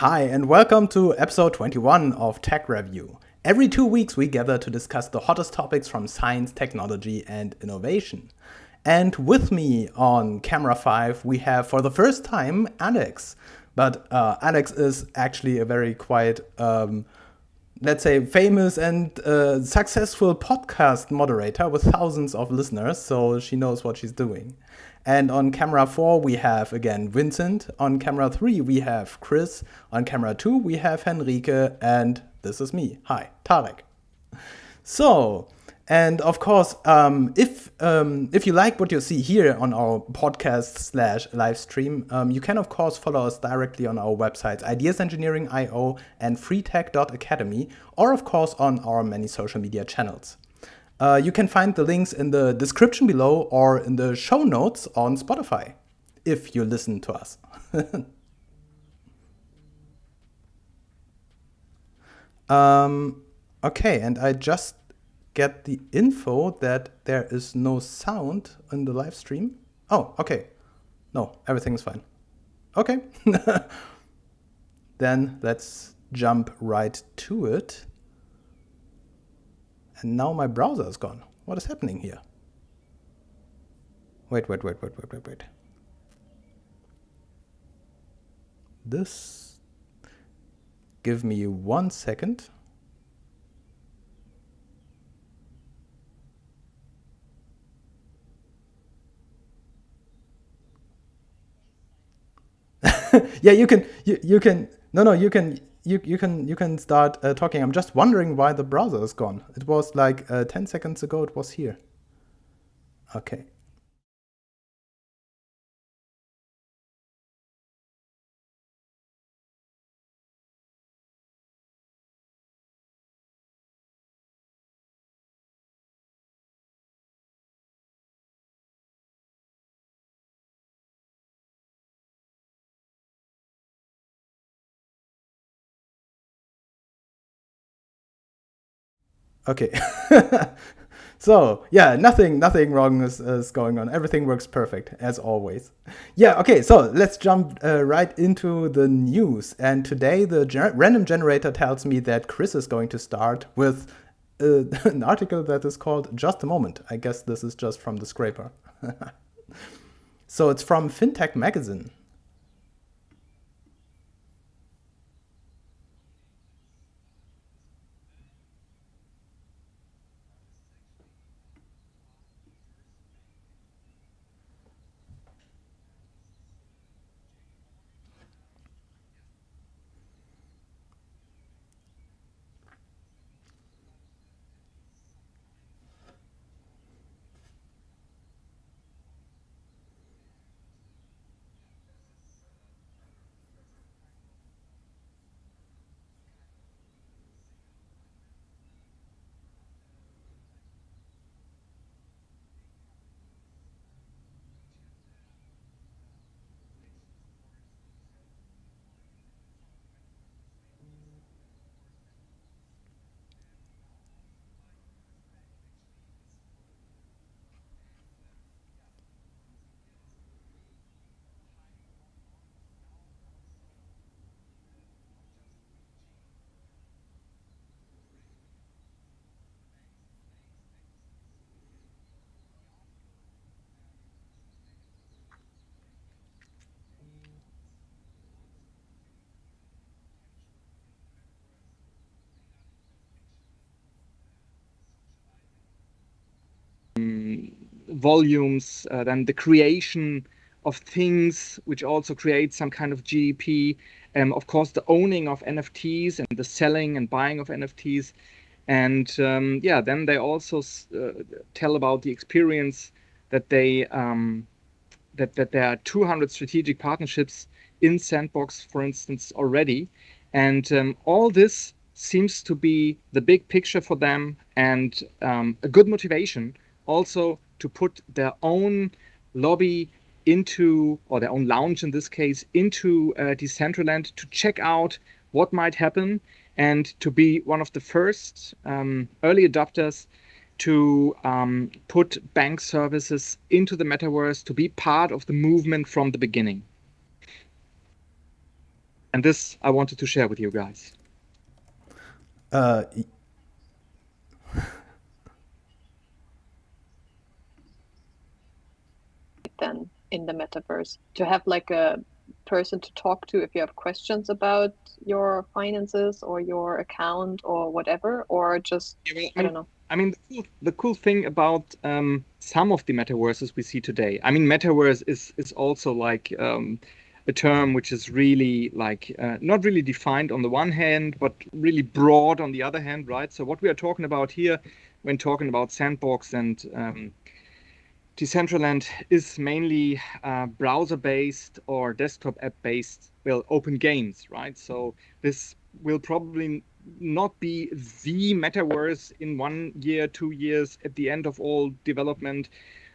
Hi, and welcome to episode 21 of Tech Review. Every 2 weeks, we gather to discuss the hottest topics from science, technology, and innovation. And with me on camera 5, we have for the first time Alex. But Alex is actually a very quite, let's say, famous and successful podcast moderator with thousands of listeners, so she knows what she's doing. And on camera 4, we have, again, Vincent. On camera 3, we have Chris. On camera 2, we have Henrike. And this is me. Hi, Tarek. So, and of course, if you like what you see here on our podcast/live stream, you can, of course, follow us directly on our websites, ideasengineering.io and freetech.academy, or, of course, on our many social media channels. You can find the links in the description below or in the show notes on Spotify, if you listen to us. Okay, and I just get the info that there is no sound in the live stream. Oh, okay. No, everything's fine. Okay. Then let's jump right to it. And now my browser is gone. What is happening here? Wait. This. Give me 1 second. Yeah, you can start talking. I'm just wondering why the browser is gone. It was like 10 seconds ago it was here. Okay. Okay. So, yeah, nothing wrong is going on. Everything works perfect, as always. Yeah, okay, so let's jump right into the news. And today, the random generator tells me that Chris is going to start with an article that is called Just a Moment. I guess this is just from the scraper. So it's from FinTech Magazine. volumes, then the creation of things, which also creates some kind of GDP. Of course, the owning of NFTs and the selling and buying of NFTs. And then they also tell about the experience that they that there are 200 strategic partnerships in Sandbox, for instance, already. And all this seems to be the big picture for them and a good motivation also to put their own lobby into, or their own lounge in this case, into Decentraland to check out what might happen and to be one of the first early adopters to put bank services into the metaverse, to be part of the movement from the beginning. And this I wanted to share with you guys. Uh, Then in the metaverse, to have like a person to talk to if you have questions about your finances or your account or whatever, or just, I don't know. I mean, the cool thing about some of the metaverses we see today. I mean, metaverse is also like a term which is really like not really defined on the one hand, but really broad on the other hand, right? So what we are talking about here, when talking about sandbox and Decentraland, is mainly browser-based or desktop app-based, well, open games, right? So this will probably not be the metaverse in 1 year, 2 years at the end of all development.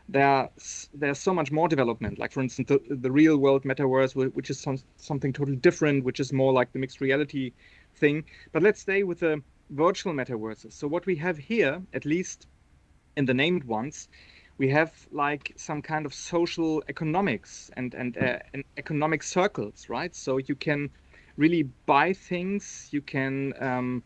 There's so much more development. Like for instance, the real world metaverse, which is something totally different, which is more like the mixed reality thing. But let's stay with the virtual metaverses. So what we have here, at least in the named ones, we have like some kind of social economics and economic circles, right? So you can really buy things. You can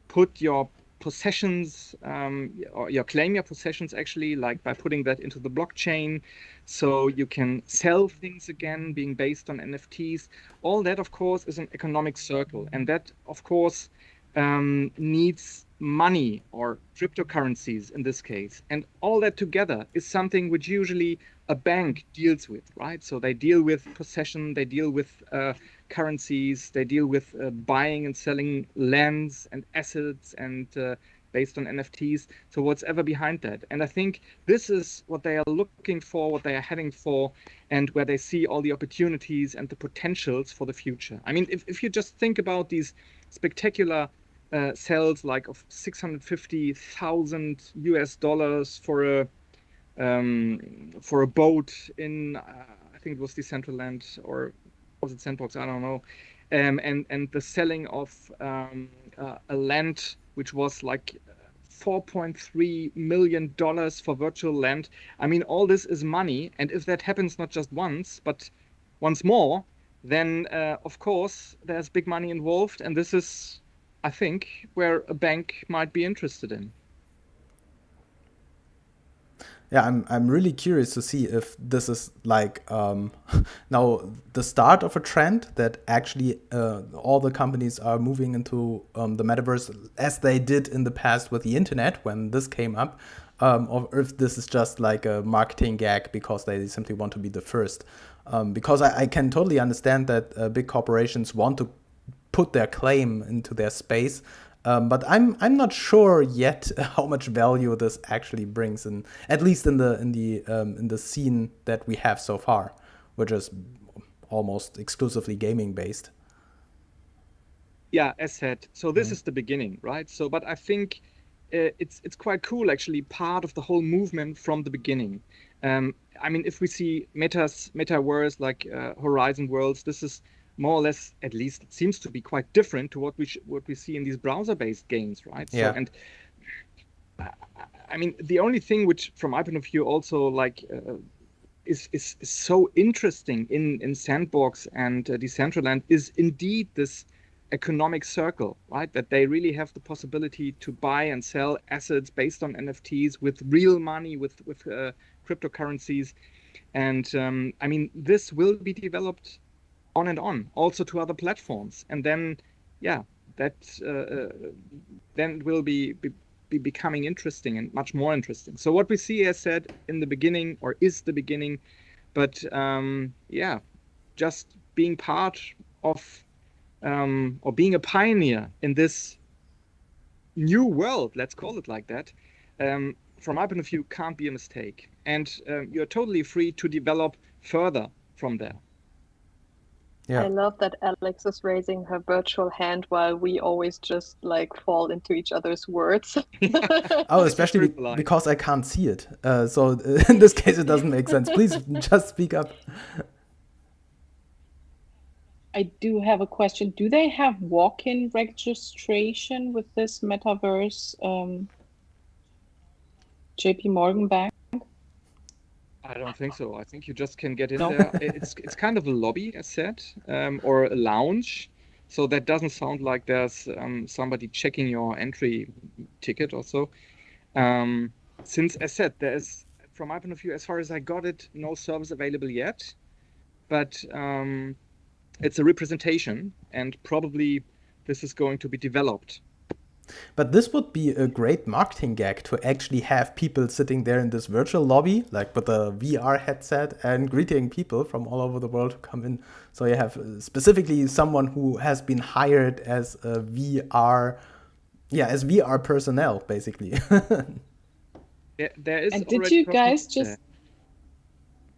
put your possessions or claim your possessions actually, like by putting that into the blockchain. So you can sell things again, being based on NFTs. All that, of course, is an economic circle, and that, of course, needs money or cryptocurrencies in this case. And all that together is something which usually a bank deals with, right? So they deal with possession, they deal with currencies, they deal with buying and selling lands and assets and based on NFTs. So what's ever behind that? And I think this is what they are looking for, what they are heading for, and where they see all the opportunities and the potentials for the future. I mean, if you just think about these spectacular sales like of $650,000 US for a boat in I think it was Decentraland, or was it Sandbox? I don't know. And the selling of a land which was like $4.3 million for virtual land. I mean, all this is money, and if that happens not just once but once more, then of course there's big money involved, and this is, I think, where a bank might be interested in. Yeah, I'm really curious to see if this is like now the start of a trend that actually all the companies are moving into the metaverse as they did in the past with the internet when this came up, or if this is just like a marketing gag because they simply want to be the first. Because I can totally understand that big corporations want to put their claim into their space. But I'm not sure yet how much value this actually brings, in at least in the scene that we have so far, which is almost exclusively gaming based. Yeah, as said. So this is the beginning, right? So, but I think it's quite cool actually, part of the whole movement from the beginning. I mean, if we see metaverse like Horizon Worlds, this is more or less, at least it seems to be quite different to what we see in these browser-based games, right? Yeah. So, and I mean, the only thing which, from my point of view, also like is so interesting in Sandbox and Decentraland is indeed this economic circle, right? That they really have the possibility to buy and sell assets based on NFTs with real money, with cryptocurrencies, and I mean, this will be developed on and on, also to other platforms, and then, yeah, that then will be becoming interesting and much more interesting. So what we see, as said, in the beginning, or is the beginning, but yeah, just being part of or being a pioneer in this new world, let's call it like that, from my point of view, can't be a mistake. And you're totally free to develop further from there. Yeah. I love that Alex is raising her virtual hand while we always just like fall into each other's words. Oh, especially because I can't see it. So in this case, it doesn't make sense. Please just speak up. I do have a question. Do they have walk-in registration with this metaverse JP Morgan Bank? I don't think so. I think you just can get in there. It's kind of a lobby, as said, or a lounge. So that doesn't sound like there's somebody checking your entry ticket or so. Since, as said, there is, from my point of view, as far as I got it, no service available yet, but it's a representation, and probably this is going to be developed. But this would be a great marketing gag to actually have people sitting there in this virtual lobby, like with a VR headset, and greeting people from all over the world who come in. So you have specifically someone who has been hired as a VR, as VR personnel, basically. There is. And did you guys just?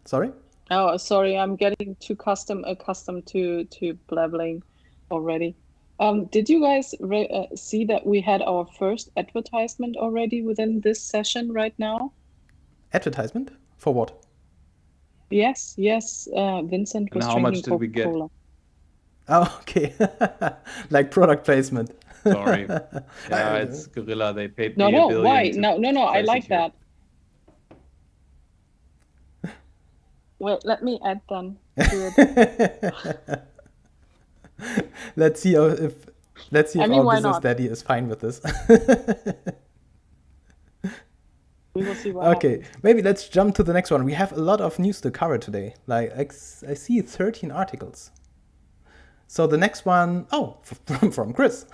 Sorry? Oh, sorry, I'm getting too accustomed to blabbling already. Did you guys see that we had our first advertisement already within this session right now? Advertisement? For what? Yes. Vincent was And how much drinking did we get? Coca-Cola. Oh, okay. Like product placement. Sorry. Yeah, it's Gorilla. They paid me No, $1 billion. why? to No, I place like it here. that. Wait, let me add then to it. Let's see if I mean, our why business not? daddy is fine with this. We will see what Okay, happens. maybe let's jump to the next one. We have a lot of news to cover today. Like I see 13 articles. So the next one, from Chris.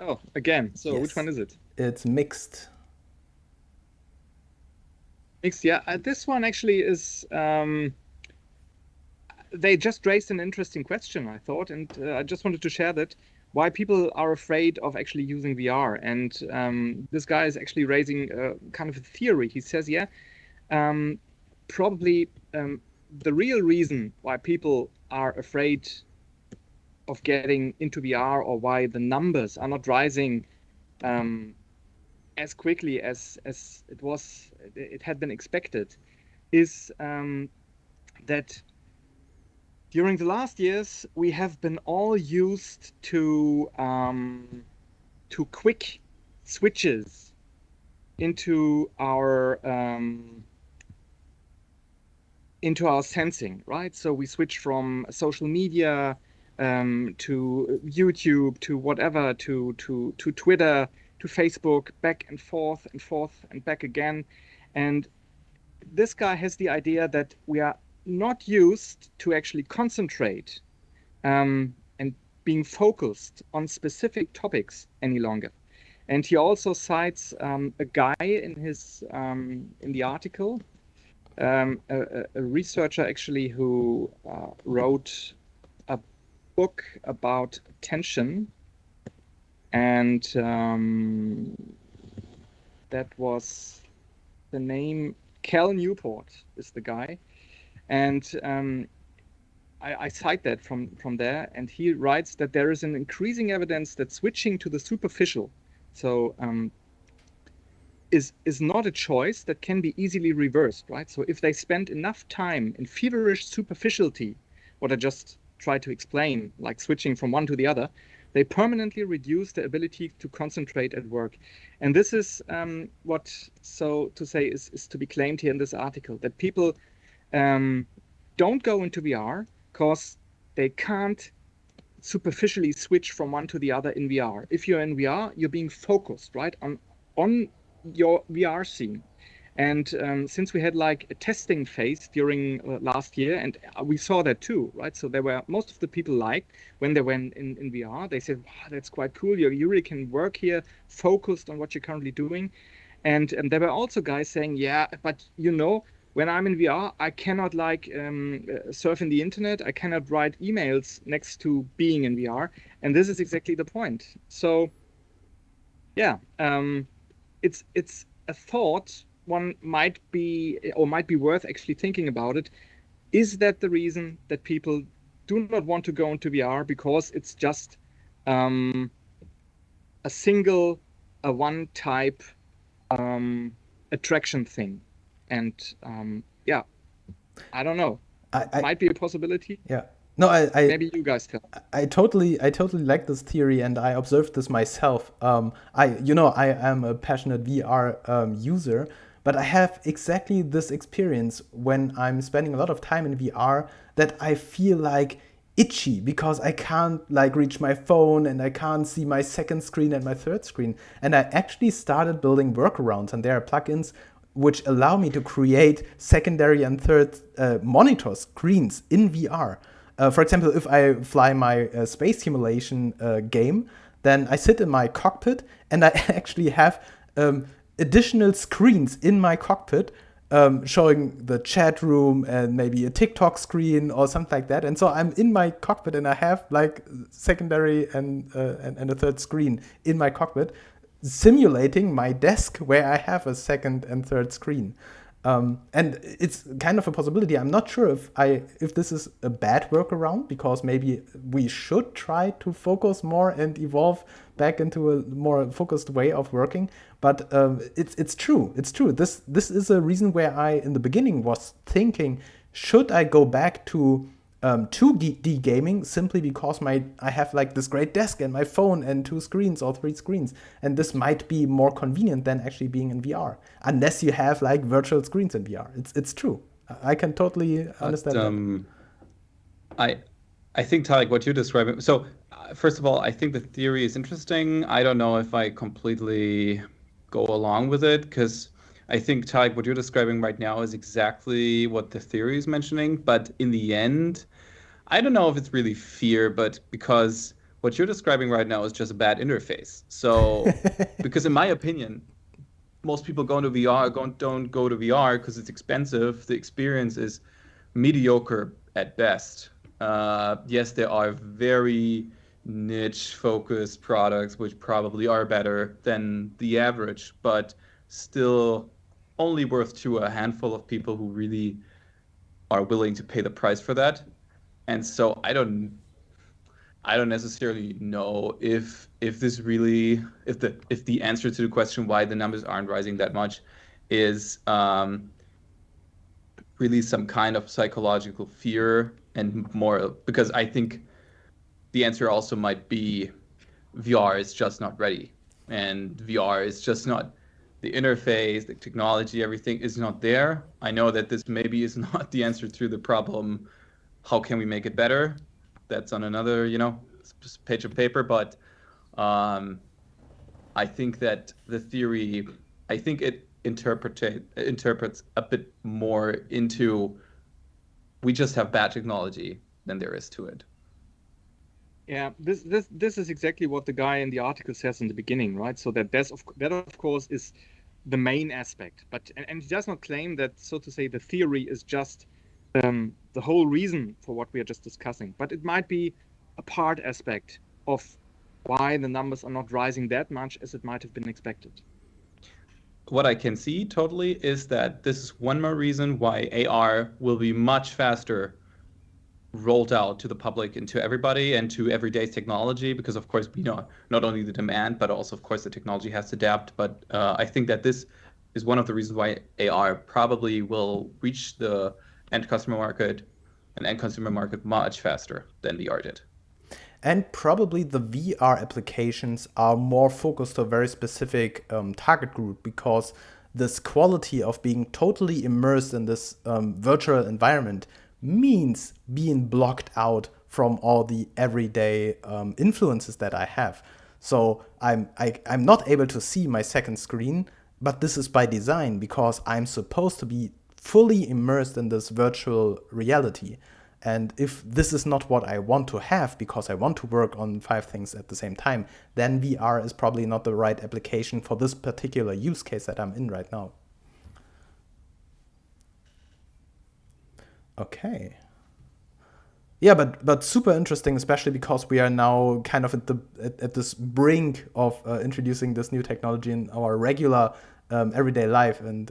Oh, again. So Yes. which one is it? It's mixed. Mixed, yeah. This one actually is. They just raised an interesting question, I thought, and I just wanted to share that why people are afraid of actually using VR. And this guy is actually raising kind of a theory. He says, probably the real reason why people are afraid of getting into VR, or why the numbers are not rising as quickly as it had been expected, is that during the last years we have been all used to quick switches into our sensing, right? So we switch from social media to YouTube, to whatever, to Twitter, to Facebook, back and forth and back again. And this guy has the idea that we are not used to actually concentrate and being focused on specific topics any longer. And he also cites a guy in his in the article, a researcher actually who wrote a book about attention, and that was the name. Cal Newport is the guy, and I cite that from there, and he writes that there is an increasing evidence that switching to the superficial, so is not a choice that can be easily reversed, right? So if they spend enough time in feverish superficiality, what I just tried to explain, like switching from one to the other, they permanently reduce the ability to concentrate at work. And this is what, so to say, is to be claimed here in this article, that people don't go into VR because they can't superficially switch from one to the other in VR. If you're in VR, you're being focused, right, on your VR scene. And since we had like a testing phase during last year, and we saw that too, right? So there were, most of the people liked when they went in VR, they said, wow, that's quite cool. You really can work here, focused on what you're currently doing. And there were also guys saying, yeah, but you know, when I'm in VR, I cannot like surf in the internet. I cannot write emails next to being in VR. And this is exactly the point. So yeah, it's a thought one might be worth actually thinking about it. Is that the reason that people do not want to go into VR, because it's just a one type attraction thing? And yeah, I don't know. Might be a possibility. Yeah. No, maybe you guys tell. I totally like this theory, and I observed this myself. I am a passionate VR user, but I have exactly this experience when I'm spending a lot of time in VR, that I feel like itchy because I can't like reach my phone and I can't see my second screen and my third screen. And I actually started building workarounds, and there are plugins which allow me to create secondary and third monitor screens in VR. For example, if I fly my space simulation game, then I sit in my cockpit and I actually have additional screens in my cockpit showing the chat room and maybe a TikTok screen or something like that. And so I'm in my cockpit and I have like secondary and a third screen in my cockpit, simulating my desk where I have a second and third screen. And it's kind of a possibility. I'm not sure if this is a bad workaround, because maybe we should try to focus more and evolve back into a more focused way of working. But it's true. It's true. This is a reason where I, in the beginning, was thinking, should I go back to 2D gaming simply because I have like this great desk and my phone and 2 screens or 3 screens, and this might be more convenient than actually being in VR, unless you have like virtual screens in VR. It's true. I can totally understand that. I think, Tarek, what you're describing. So first of all, I think the theory is interesting. I don't know if I completely go along with it, because I think, Tarek, what you're describing right now is exactly what the theory is mentioning. But in the end, I don't know if it's really fear, but because what you're describing right now is just a bad interface. So, because in my opinion, most people don't go to VR because it's expensive. The experience is mediocre at best. Yes, there are very niche-focused products which probably are better than the average, but still only worth to a handful of people who really are willing to pay the price for that. And so I don't necessarily know if the answer to the question why the numbers aren't rising that much is really some kind of psychological fear, and more because I think the answer also might be VR is just not ready, and VR is just not, the interface, the technology, everything is not there. I know that this maybe is not the answer to the problem. How can we make it better? That's on another, page of paper. But I think that the theory, I think it interprets a bit more into, we just have bad technology than there is to it. Yeah, this is exactly what the guy in the article says in the beginning, right? So that of course is the main aspect, but and he does not claim that, so to say, the theory is just the whole reason for what we are just discussing, but it might be a part aspect of why the numbers are not rising that much as it might have been expected. What I can see totally is that this is one more reason why AR will be much faster rolled out to the public and to everybody and to everyday technology, because of course we know not only the demand, but also of course the technology has to adapt. But I think that this is one of the reasons why AR probably will reach the end consumer market much faster than VR did. And probably the VR applications are more focused on a very specific target group, because this quality of being totally immersed in this virtual environment means being blocked out from all the everyday influences that I have. So I'm not able to see my second screen, but this is by design, because I'm supposed to be fully immersed in this virtual reality. And if this is not what I want to have, because I want to work on 5 things at the same time, then VR is probably not the right application for this particular use case that I'm in right now. Okay. Yeah, but super interesting, especially because we are now kind of at this brink of introducing this new technology in our regular everyday life. And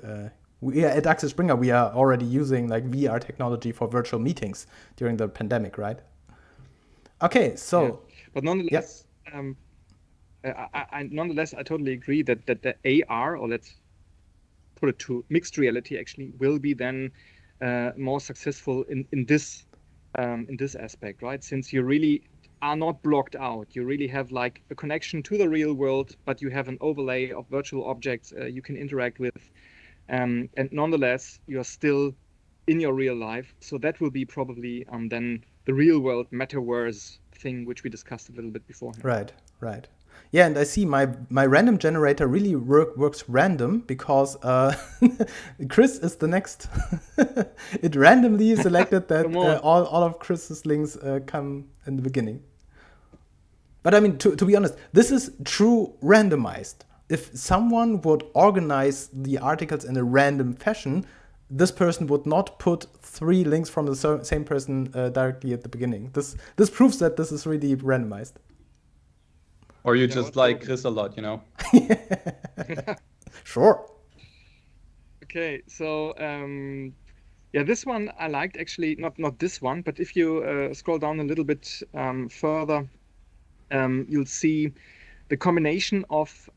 at Axel Springer, we are already using like VR technology for virtual meetings during the pandemic, right? Okay, so yeah. But nonetheless, I totally agree that the AR, or let's put it to mixed reality, actually will be then more successful in this aspect, right? Since you really are not blocked out, you really have like a connection to the real world, but you have an overlay of virtual objects you can interact with. And nonetheless, you're still in your real life. So that will be probably then the real world metaverse thing, which we discussed a little bit beforehand. Right. Yeah, and I see my random generator really works random because Chris is the next. It randomly selected that all of Chris's links come in the beginning. But I mean, to be honest, this is true randomized. If someone would organize the articles in a random fashion, this person would not put 3 links from the same person directly at the beginning. This proves that this is really randomized. Or you just like Chris a lot, you know? Sure. Okay, so yeah, this one I liked actually, not this one, but if you scroll down a little bit further, you'll see the combination of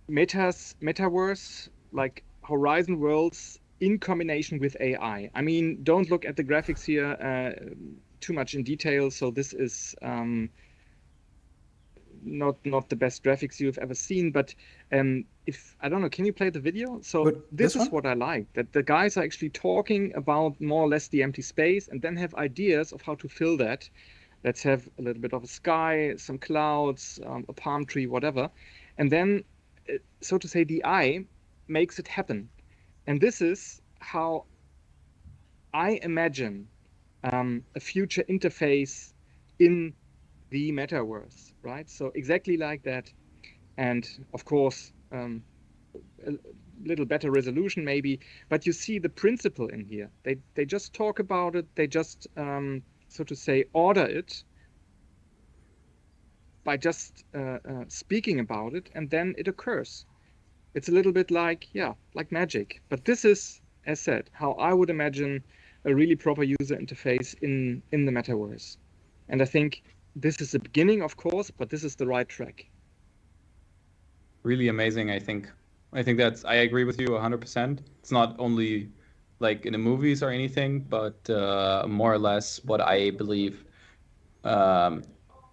metaverse, like horizon worlds in combination with AI. I mean, don't look at the graphics here too much in detail. So this is not the best graphics you've ever seen, but if I don't know, can you play the video? So this is what I like, that the guys are actually talking about more or less the empty space and then have ideas of how to fill that. Let's have a little bit of a sky, some clouds, a palm tree, whatever. And then, so to say, the eye makes it happen. And this is how I imagine a future interface in the metaverse, right? So exactly like that. And of course, a little better resolution maybe, but you see the principle in here. They just talk about it. They just, so to say, order it by just speaking about it, and then it occurs. It's a little bit like, like magic. But this is, as said, how I would imagine a really proper user interface in the metaverse. And I think this is the beginning, of course, but this is the right track. Really amazing, I think. I agree with you 100%. It's not only like in the movies or anything, but more or less what I believe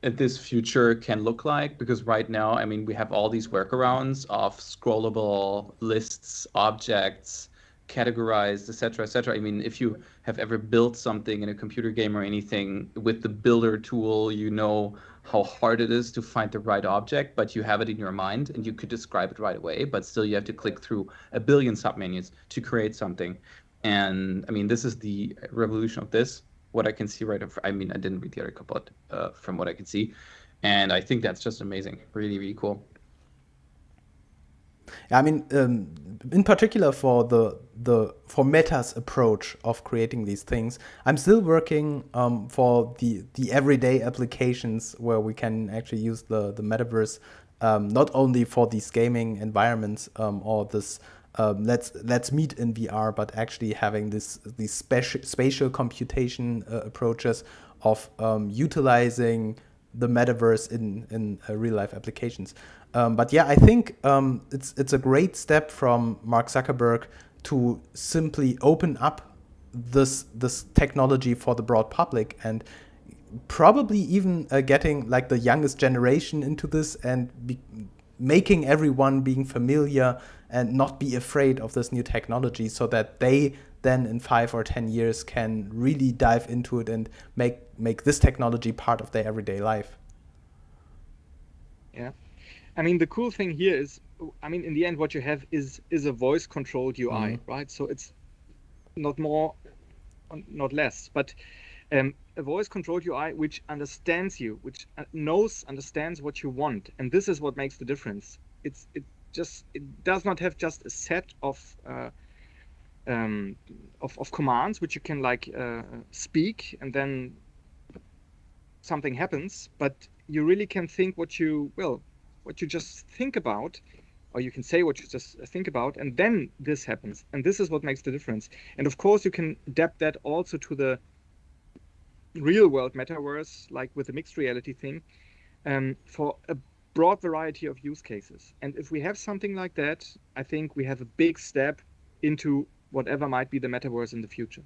this future can look like. Because right now, I mean, we have all these workarounds of scrollable lists, objects, categorized, etc., etc. I mean, if you have ever built something in a computer game or anything with the builder tool, you know how hard it is to find the right object, but you have it in your mind and you could describe it right away, but still you have to click through a billion submenus to create something. And I mean, this is the revolution of this, what I can see right. I mean, I didn't read the article, but from what I can see. And I think that's just amazing. Really, really cool. I mean, in particular for for Meta's approach of creating these things, I'm still working for the everyday applications where we can actually use the metaverse not only for these gaming environments or this let's meet in VR, but actually having these spatial computation approaches of utilizing the metaverse in real life applications. But yeah, I think it's a great step from Mark Zuckerberg to simply open up this technology for the broad public, and probably even getting like the youngest generation into this and making everyone being familiar and not be afraid of this new technology, so that they then in 5 or 10 years can really dive into it and make this technology part of their everyday life. Yeah. I mean, the cool thing here is, I mean, in the end, what you have is a voice-controlled UI, right? So it's not more, not less, but a voice-controlled UI which understands you, which understands what you want, and this is what makes the difference. It does not have just a set of commands which you can like speak and then something happens, but you really can think what you just think about, or you can say what you just think about, and then this happens. And this is what makes the difference. And of course, you can adapt that also to the real world metaverse, like with the mixed reality thing, for a broad variety of use cases. And if we have something like that, I think we have a big step into whatever might be the metaverse in the future.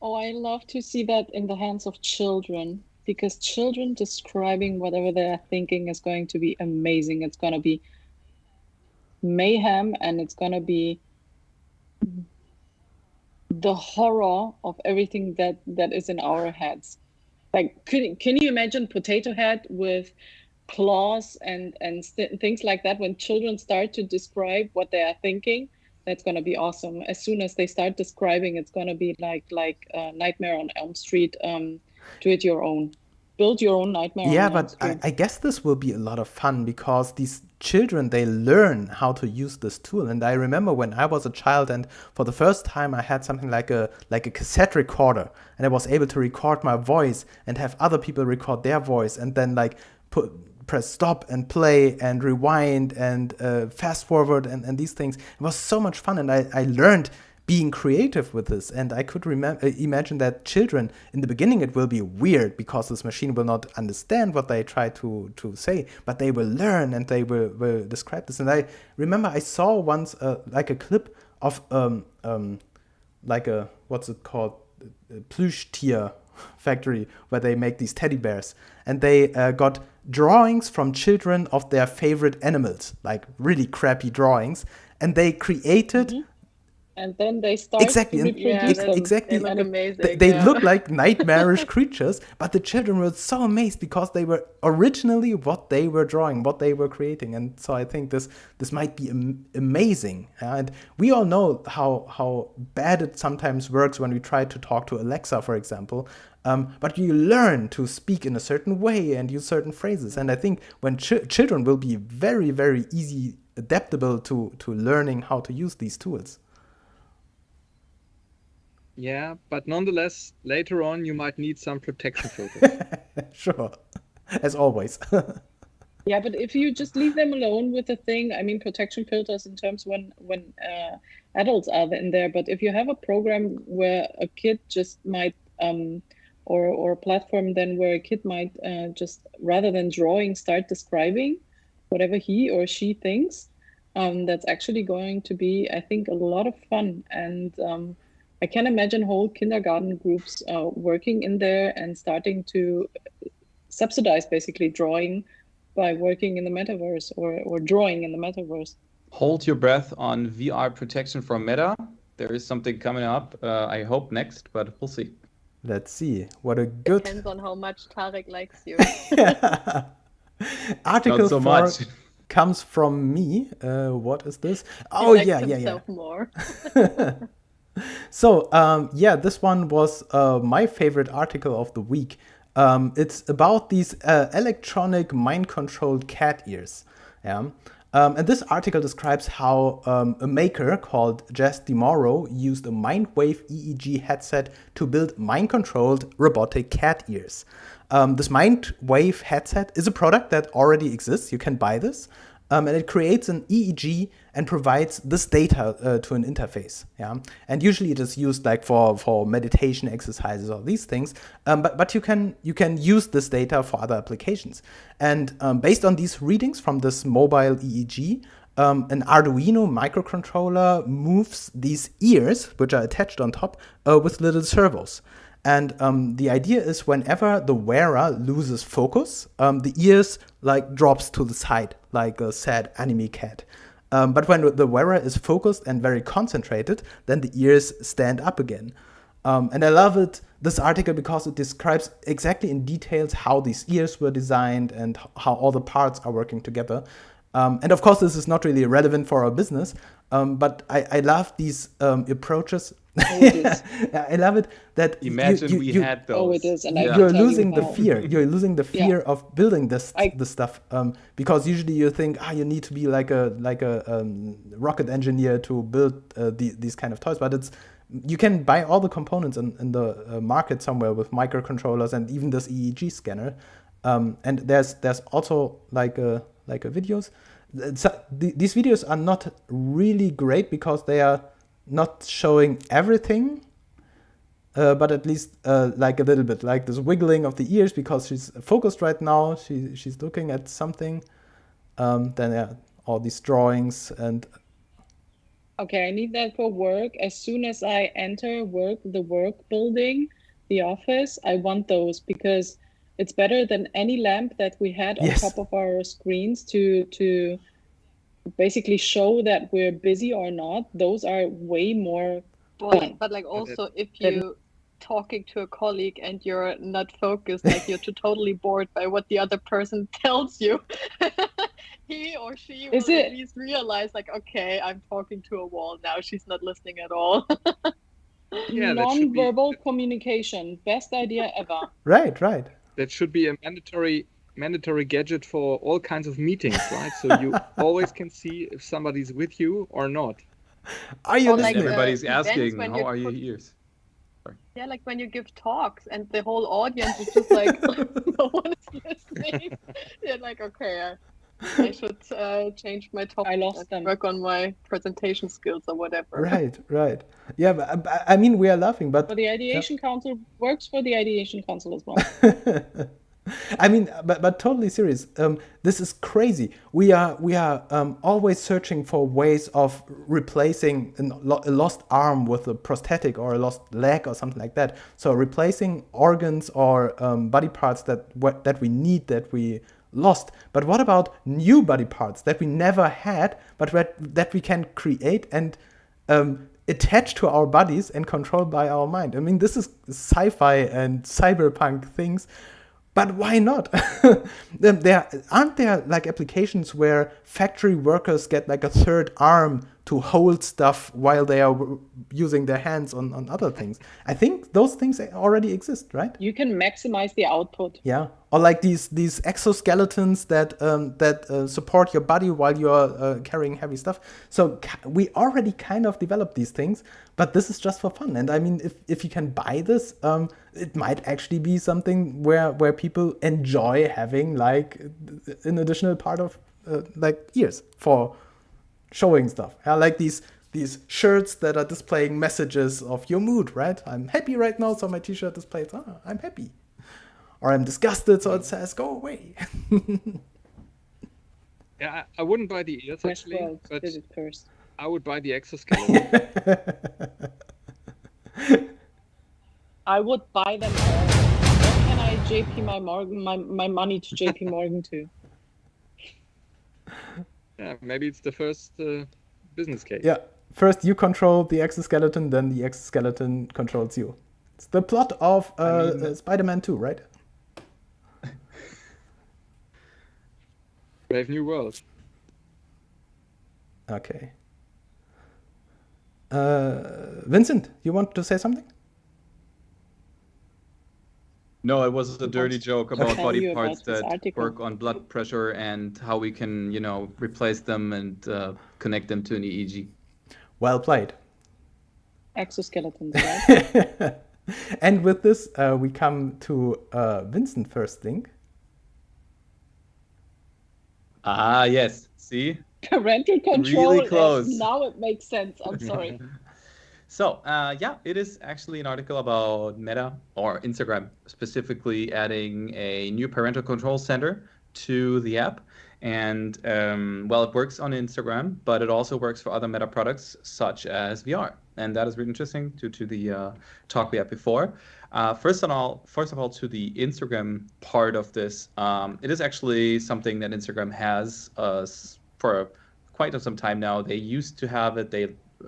Oh, I love to see that in the hands of children, because children describing whatever they're thinking is going to be amazing. It's going to be mayhem, and it's going to be the horror of everything that is in our heads. Like, can you imagine Potato Head with claws and things like that? When children start to describe what they are thinking, that's going to be awesome. As soon as they start describing, it's going to be like Nightmare on Elm Street. Do it your own. Build your own Nightmare on Yeah, Elm but Street. I guess this will be a lot of fun because these children, they learn how to use this tool. And I remember when I was a child and for the first time I had something like a cassette recorder, and I was able to record my voice and have other people record their voice and then like press stop and play and rewind and fast forward and these things. It was so much fun, and I learned being creative with this. And I could imagine that children, in the beginning, it will be weird because this machine will not understand what they try to say, but they will learn and they will describe this. And I remember I saw once like a clip of like a, what's it called, Plüschtier factory, where they make these teddy bears, and they got drawings from children of their favorite animals, like really crappy drawings, and they created and then they start exactly to reproduce them. exactly They look amazing. they look like nightmarish creatures, but the children were so amazed because they were originally what they were drawing, what they were creating. And so I think this might be amazing. And we all know how bad it sometimes works when we try to talk to Alexa, for example. But you learn to speak in a certain way and use certain phrases. And I think when children will be very, very easy adaptable to learning how to use these tools. Yeah, but nonetheless, later on, you might need some protection filters. Sure, as always. Yeah, but if you just leave them alone with the thing, I mean, protection filters in terms when adults are in there. But if you have a program where a kid just might, or a platform then where a kid might just, rather than drawing, start describing whatever he or she thinks, that's actually going to be, I think, a lot of fun. And I can imagine whole kindergarten groups working in there and starting to subsidize basically drawing by working in the metaverse or drawing in the metaverse. Hold your breath on VR protection from Meta. There is something coming up, I hope next, but we'll see. Let's see. What a good... Depends on how much Tarek likes you. Article Not so 4 much. comes from me. What is this? He Oh, likes yeah. himself more. So, this one was my favorite article of the week. It's about these electronic mind-controlled cat ears. Yeah. And this article describes how a maker called Jess DeMauro used a Mindwave EEG headset to build mind-controlled robotic cat ears. This Mindwave headset is a product that already exists. You can buy this. And it creates an EEG and provides this data to an interface. Yeah, and usually it is used like for meditation exercises or these things. But you can use this data for other applications. And based on these readings from this mobile EEG, an Arduino microcontroller moves these ears, which are attached on top, with little servos. And the idea is whenever the wearer loses focus, the ears like drops to the side, like a sad anime cat. But when the wearer is focused and very concentrated, then the ears stand up again. And I love this article because it describes exactly in details how these ears were designed and how all the parts are working together. And of course, this is not really relevant for our business, but I love these approaches. I love it that Imagine we had those. Oh, it is. And you're losing the fear. You're losing the fear of building this stuff because usually you think you need to be like a rocket engineer to build these kind of toys, but you can buy all the components in the market somewhere with microcontrollers and even this EEG scanner. And there's also like a videos. These videos are not really great because they are not showing everything, but at least like a little bit, like this wiggling of the ears because she's focused right now. She's looking at something. Then all these drawings and. Okay, I need that for work. As soon as I enter the work building, the office, I want those because it's better than any lamp that we had on top of our screens to basically show that we're busy or not. Those are way more But like also if you talking to a colleague and you're not focused, like you're totally bored by what the other person tells you, he or she will at least realize like, okay, I'm talking to a wall now. She's not listening at all. Yeah, non-verbal communication, best idea ever. Right. That should be a mandatory gadget for all kinds of meetings, right? So you always can see if somebody's with you or not. Are you Or like, listening? Everybody's events asking, when how you are your put- ears? Yeah, like when you give talks and the whole audience is just like, no one is listening. You're like, okay, I should change my topic I lost and them. work on my presentation skills or whatever. Right. Yeah, but I mean, we are laughing, but For the ideation council works for the ideation council as well. I mean, but totally serious. This is crazy. We are always searching for ways of replacing a lost arm with a prosthetic or a lost leg or something like that. So replacing organs or body parts that we need, that we lost. But what about new body parts that we never had, but that we can create and attach to our bodies and control by our mind? I mean, this is sci-fi and cyberpunk things. But why not? Aren't there like applications where factory workers get like a third arm to hold stuff while they are using their hands on other things? I think those things already exist, right? You can maximize the output. Yeah, or like these exoskeletons that support your body while you're carrying heavy stuff. So we already kind of developed these things, but this is just for fun. And I mean, if you can buy this, it might actually be something where people enjoy having like an additional part of like ears for showing stuff. Yeah, like these shirts that are displaying messages of your mood, right? I'm happy right now, so my t-shirt displays, I'm happy. Or I'm disgusted, so it says, go away. Yeah, I wouldn't buy the ears actually, Westworld but did it first. I would buy the exoskeleton. I would buy them all. What can I JP my money to JP Morgan to? Yeah, maybe it's the first business case. Yeah, first you control the exoskeleton, then the exoskeleton controls you. It's the plot of Spider-Man 2, right? Brave New World. Okay. Vincent, you want to say something? No, it was a dirty joke about tell body you about parts this that article. work on blood pressure and how we can, replace them and connect them to an EEG. Well played. Exoskeletons, right? And with this, we come to Vincent first thing. Ah, yes. See? Parental control. Really close. Now it makes sense. I'm sorry. So, it is actually an article about Meta or Instagram, specifically adding a new parental control center to the app. And, it works on Instagram, but it also works for other Meta products such as VR. And that is really interesting due to the talk we had before. First of all, to the Instagram part of this, it is actually something that Instagram has for quite some time now. They used to have it. They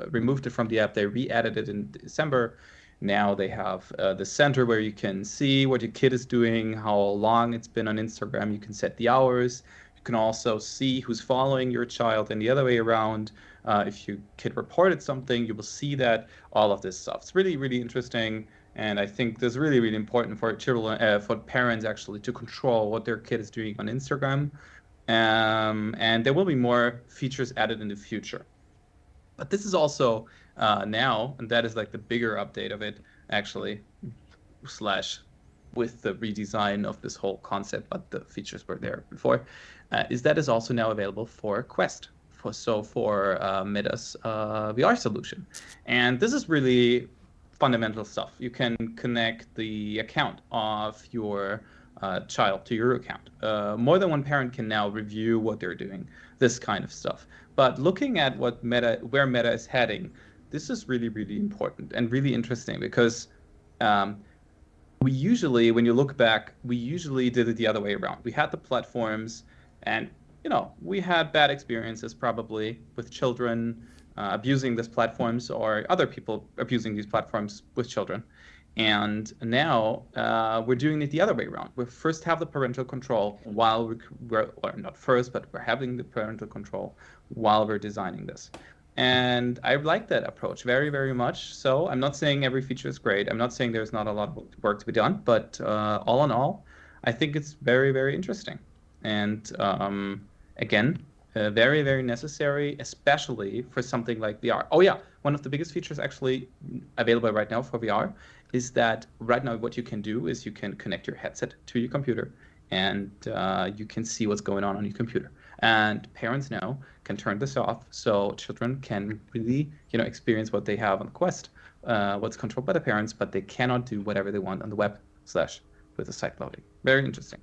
removed it from the app. They re-added it in December. Now they have the center where you can see what your kid is doing, how long it's been on Instagram. You can set the hours. You can also see who's following your child, and the other way around. If your kid reported something, you will see that, all of this stuff. It's really, really interesting. And I think this is really, really important for children, for parents actually, to control what their kid is doing on Instagram. And there will be more features added in the future. But this is also now, and that is like the bigger update of it, actually, / with the redesign of this whole concept, but the features were there before, is that is also now available for Quest, for Meta's VR solution. And this is really fundamental stuff. You can connect the account of your child to your account. More than one parent can now review what they're doing, this kind of stuff. But looking at where Meta is heading, this is really, really important and really interesting, because we usually, when you look back, we usually did it the other way around. We had the platforms, and we had bad experiences probably with children abusing these platforms or other people abusing these platforms with children. And now we're doing it the other way around. We first have the parental control while we're or not first, but we're having the parental control while we're designing this. And I like that approach very, very much. So I'm not saying every feature is great. I'm not saying there's not a lot of work to be done, but all in all, I think it's very, very interesting. And again, very, very necessary, especially for something like VR. Oh yeah, one of the biggest features actually available right now for VR is that right now what you can do is you can connect your headset to your computer and you can see what's going on your computer. And parents now can turn this off so children can really, experience what they have on the Quest, what's controlled by the parents, but they cannot do whatever they want on the web / with the site loading. Very interesting.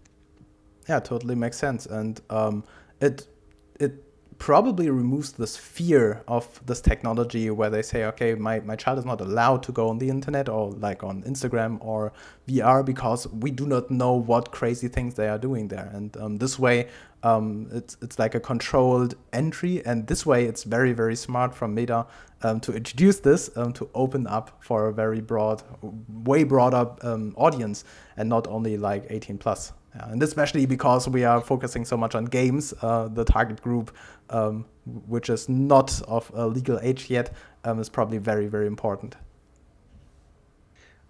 Yeah, totally makes sense. And it probably removes this fear of this technology where they say, okay, my child is not allowed to go on the internet or like on Instagram or VR because we do not know what crazy things they are doing there. And this way, it's like a controlled entry. And this way, it's very, very smart from Meta to introduce this, to open up for a very broad, way broader audience and not only like 18 plus. And especially because we are focusing so much on games, the target group, which is not of a legal age yet, is probably very, very important.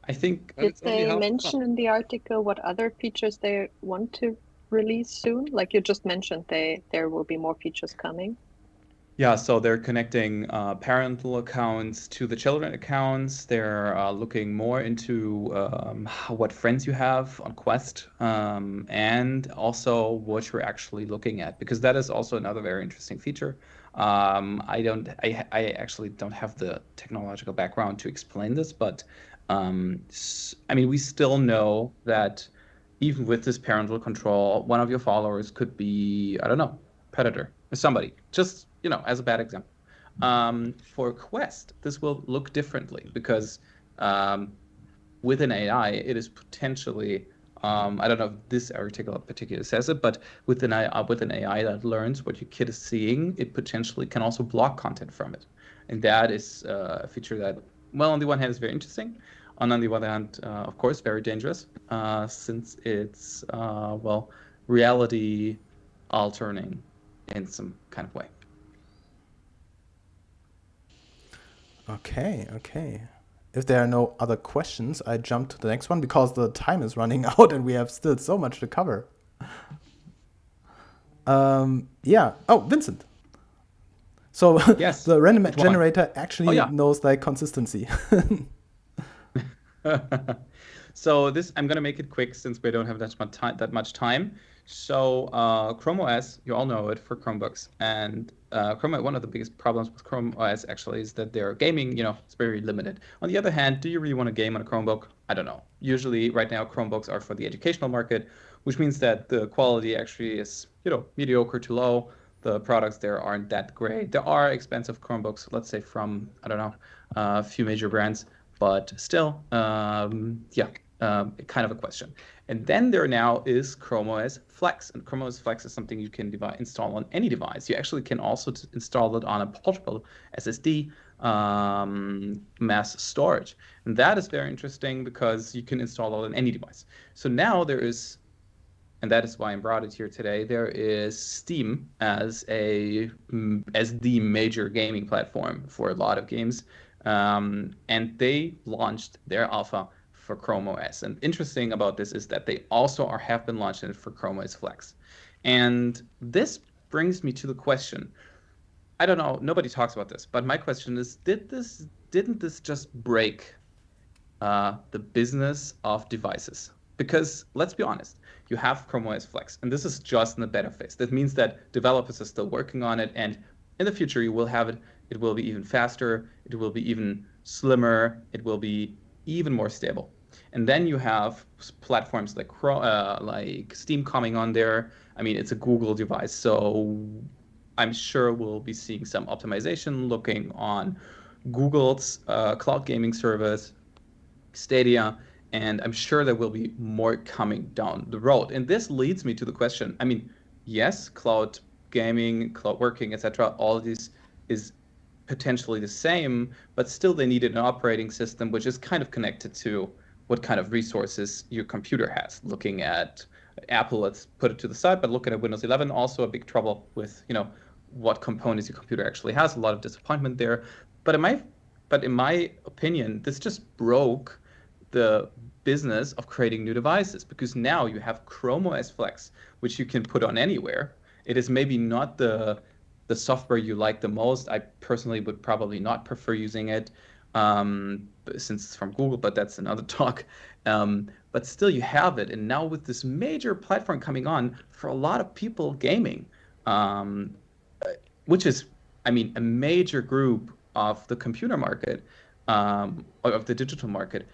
I think. Did they mention in the article what other features they want to release soon? Like you just mentioned, there will be more features coming. Yeah, so they're connecting parental accounts to the children accounts. They're looking more into what friends you have on Quest, and also what you're actually looking at, because that is also another very interesting feature. I actually don't have the technological background to explain this, but I mean, we still know that even with this parental control, one of your followers could be, I don't know, predator or somebody. Just as a bad example. For Quest, this will look differently because with an AI, it is potentially, I don't know if this article particularly says it, but with an AI that learns what your kid is seeing, it potentially can also block content from it. And that is a feature that, well, on the one hand, is very interesting. On the other hand, of course, very dangerous, since it's, reality altering in some kind of way. Okay. If there are no other questions, I jump to the next one because the time is running out and we have still so much to cover. Yeah. Oh, Vincent. So yes. The random generator actually knows like consistency. So this, I'm going to make it quick since we don't have that much time. So Chrome OS, you all know it for Chromebooks, and one of the biggest problems with Chrome OS actually is that their gaming, it's very limited. On the other hand, do you really want to game on a Chromebook? I don't know. Usually right now Chromebooks are for the educational market, which means that the quality actually is, mediocre to low. The products there aren't that great. There are expensive Chromebooks, let's say from, I don't know, a few major brands, but still, kind of a question. And then there now is Chrome OS Flex. And Chrome OS Flex is something you can install on any device. You actually can also install it on a portable SSD mass storage. And that is very interesting because you can install it on any device. So now there is, and that is why I brought it here today, there is Steam as the major gaming platform for a lot of games. And they launched their alpha for Chrome OS. And interesting about this is that they also have been launching it for Chrome OS Flex. And this brings me to the question. I don't know, nobody talks about this, but my question is, didn't this just break the business of devices? Because let's be honest, you have Chrome OS Flex, and this is just in the beta phase. That means that developers are still working on it, and in the future you will have it. It will be even faster. It will be even slimmer. It will be even more stable. And then you have platforms like Steam coming on there. I mean, it's a Google device, so I'm sure we'll be seeing some optimization looking on Google's cloud gaming service, Stadia, and I'm sure there will be more coming down the road. And this leads me to the question. I mean, yes, cloud gaming, cloud working, etc., all of this is potentially the same, but still they needed an operating system which is kind of connected to what kind of resources your computer has. Looking at Apple, let's put it to the side, but looking at Windows 11, also a big trouble with, what components your computer actually has. A lot of disappointment there. But in my opinion, this just broke the business of creating new devices, because now you have Chrome OS Flex, which you can put on anywhere. It is maybe not the software you like the most. I personally would probably not prefer using it since it's from Google, but that's another talk. But still, you have it. And now with this major platform coming on, for a lot of people, gaming, which is, a major group of the computer market, or of the digital market,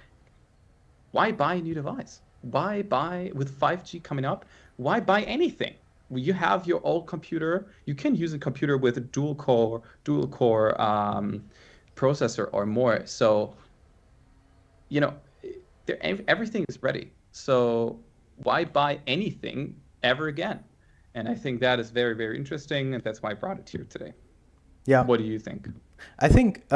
why buy a new device? Why buy, with 5G coming up, why buy anything? You have your old computer. You can use a computer with a dual core processor or more. So, everything is ready. So why buy anything ever again? And I think that is very, very interesting, and that's why I brought it here today. Yeah. What do you think? I think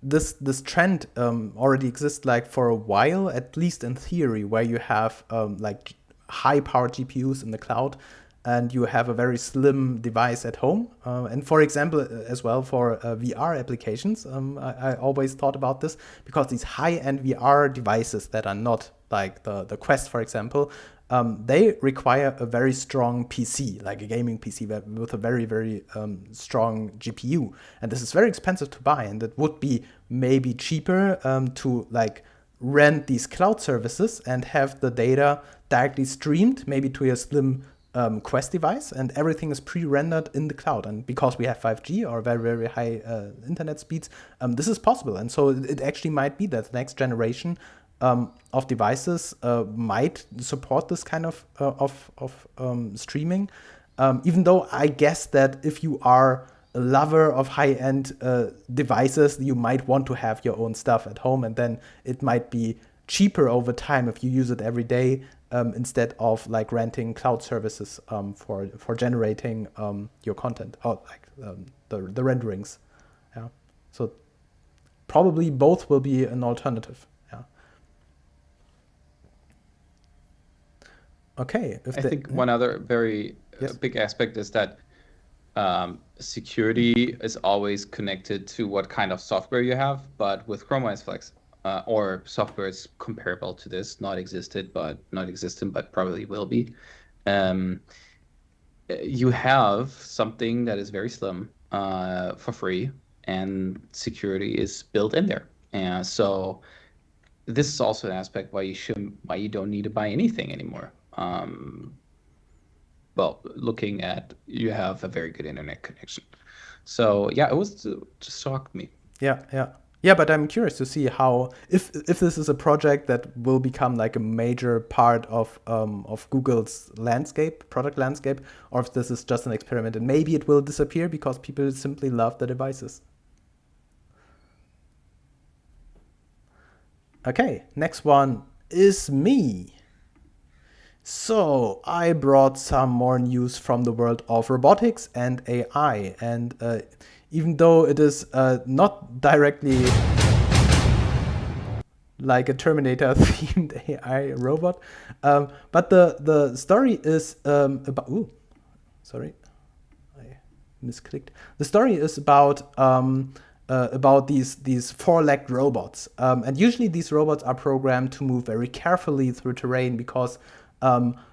this trend already exists like for a while, at least in theory, where you have like high-powered GPUs in the cloud, and you have a very slim device at home. And for example, as well for VR applications, I always thought about this, because these high-end VR devices that are not like the Quest, for example, they require a very strong PC, like a gaming PC with a very, very strong GPU. And this is very expensive to buy, and it would be maybe cheaper to like rent these cloud services and have the data directly streamed, maybe to a slim Quest device, and everything is pre-rendered in the cloud. And because we have 5G or very, very high internet speeds, this is possible. And so it actually might be that the next generation of devices might support this kind of streaming. Even though I guess that if you are a lover of high-end devices, you might want to have your own stuff at home, and then it might be cheaper over time if you use it every day, instead of like renting cloud services for generating your content, or like the renderings. Yeah, so probably both will be an alternative. Yeah. Okay. I think one other very big aspect is that security is always connected to what kind of software you have, but with Chrome OS Flex, or software is comparable to this, not existent, but probably will be. You have something that is very slim for free, and security is built in there. And so this is also an aspect why you don't need to buy anything anymore. Well, looking at, you have a very good internet connection. So yeah, it was just shocked me. Yeah, but I'm curious to see how, if this is a project that will become like a major part of Google's product landscape, or if this is just an experiment and maybe it will disappear because people simply love the devices. Okay, next one is me. So I brought some more news from the world of robotics and AI, and even though it is not directly like a Terminator-themed AI robot, but the story is about. Ooh, sorry, I misclicked. The story is about these four-legged robots, and usually these robots are programmed to move very carefully through terrain, because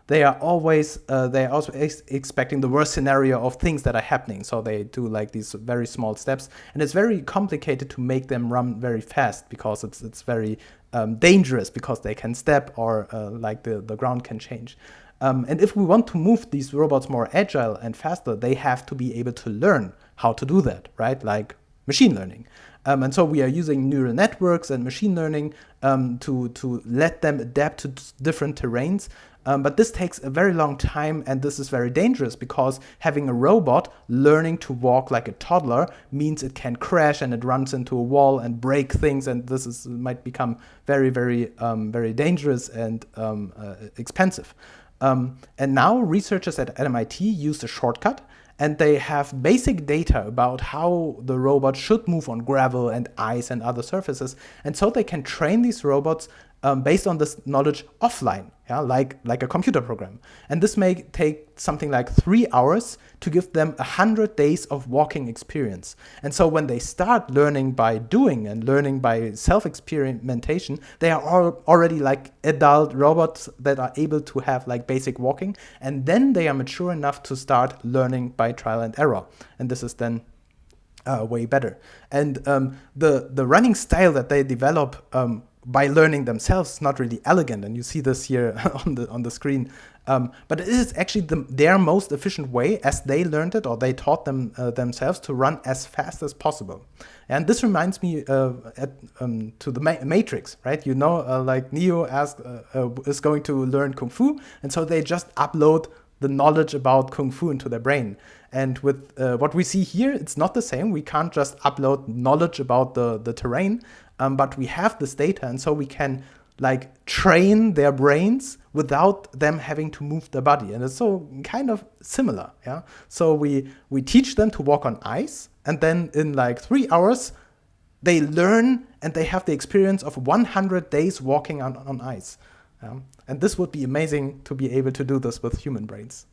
they are also expecting the worst scenario of things that are happening. So they do like these very small steps, and it's very complicated to make them run very fast, because it's very dangerous, because they can step, or like the ground can change. And if we want to move these robots more agile and faster, they have to be able to learn how to do that, right? Like machine learning. And so we are using neural networks and machine learning to let them adapt to different terrains. But this takes a very long time, and this is very dangerous, because having a robot learning to walk like a toddler means it can crash, and it runs into a wall and break things, and this might become very, very, very dangerous and expensive. And now researchers at MIT used a shortcut, and they have basic data about how the robot should move on gravel and ice and other surfaces. And so they can train these robots based on this knowledge offline, like a computer program. And this may take something like 3 hours to give them 100 days of walking experience. And so when they start learning by doing and learning by self-experimentation, they are already like adult robots that are able to have like basic walking. And then they are mature enough to start learning by trial and error. And this is then way better. And the running style that they develop by learning themselves is not really elegant, and you see this here on the screen. But it is actually their most efficient way, as they learned it, or they taught themselves to run as fast as possible. And this reminds me to the Matrix, right? Like Neo is going to learn Kung Fu, and so they just upload the knowledge about Kung Fu into their brain. And with what we see here, it's not the same. We can't just upload knowledge about the terrain, but we have this data, and so we can like train their brains without them having to move their body. And it's so kind of similar, yeah? So we teach them to walk on ice, and then in like 3 hours, they learn and they have the experience of 100 days walking on ice. And this would be amazing to be able to do this with human brains.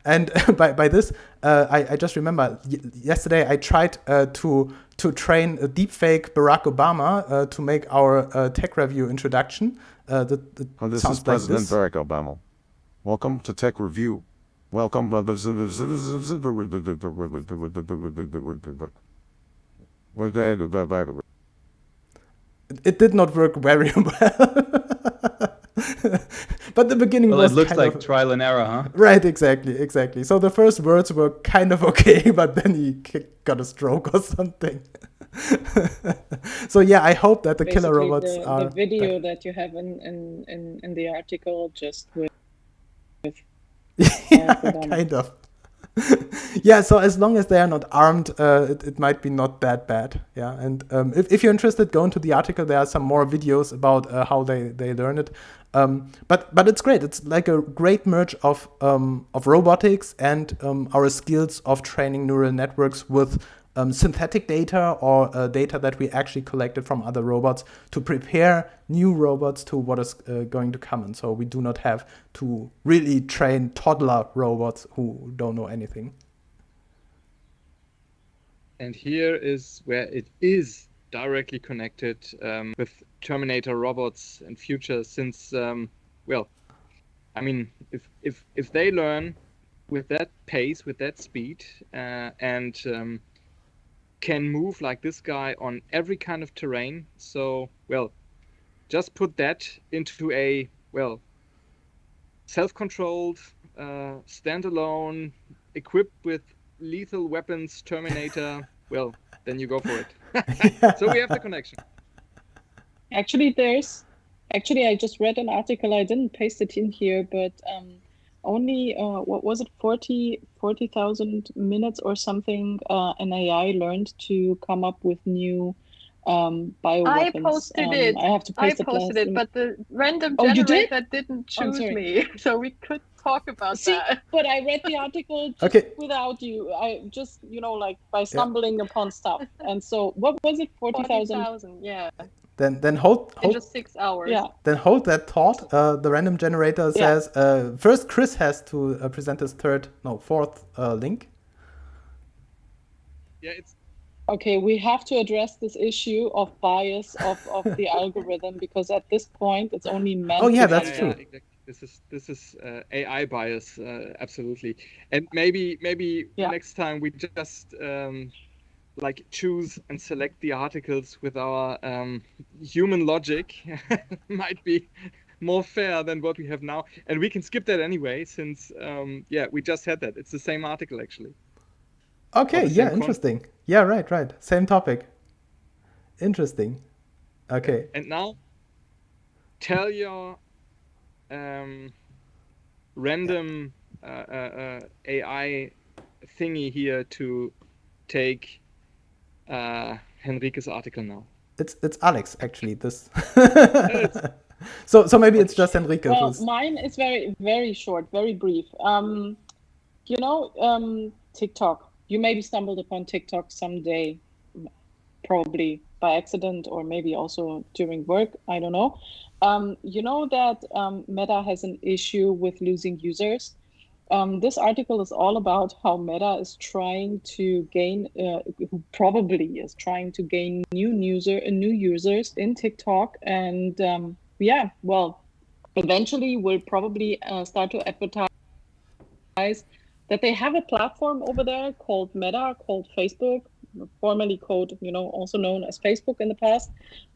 And by this, I just remember yesterday I tried to train a deepfake Barack Obama to make our tech review introduction. This is President Barack Obama. Welcome to Tech Review. Welcome. It did not work very well. But the beginning was it looks kind like of, trial and error, huh? Right, exactly. So the first words were kind of okay, but then he got a stroke or something. So yeah, I hope that the Basically, killer robots are... the video that you have in the article just with yeah, kind of. Yeah, so as long as they are not armed, it might be not that bad. Yeah, and if you're interested, go into the article. There are some more videos about how they learn it. But it's great. It's like a great merge of robotics and our skills of training neural networks with synthetic data or data that we actually collected from other robots to prepare new robots to what is going to come. And so we do not have to really train toddler robots who don't know anything. And here is where it is directly connected with Terminator robots and future, since, well, I mean, if they learn with that pace, with that speed, and can move like this guy on every kind of terrain. So, well, just put that into a, well, self-controlled, standalone, equipped with lethal weapons Terminator. Well, then you go for it. So we have the connection. Actually, I just read an article. I didn't paste it in here, but only what was it, 40,000 minutes or something, an AI learned to come up with new bioweapons. I posted it. I have to paste it, but the random generator didn't choose me, so we could talk about that. But I read the article just without you. I just, like by stumbling upon stuff. And so, what was it? 40,000. Yeah. Then hold in just 6 hours. Yeah. Then hold that thought. The random generator says first Chris has to present his fourth link. Yeah, it's okay. We have to address this issue of bias of the algorithm, because at this point it's only meant. Oh yeah, that's true. Exactly. This is AI bias, absolutely. And maybe next time we just like choose and select the articles with our human logic. Might be more fair than what we have now, and we can skip that anyway, since we just had that. It's the same article actually. Okay, yeah, interesting. Yeah, right. Same topic. Interesting. Okay. And now tell your random AI thingy here to take Henrique's article now. It's Alex actually. This. So maybe it's just Henrique. Well, mine is very, very short, very brief. TikTok. You maybe stumbled upon TikTok someday, probably by accident or maybe also during work. I don't know. You know that Meta has an issue with losing users. This article is all about how Meta is trying to gain, who probably is trying to gain new users in TikTok, and eventually will probably start to advertise that they have a platform over there called Meta, called Facebook, formerly called, also known as Facebook in the past,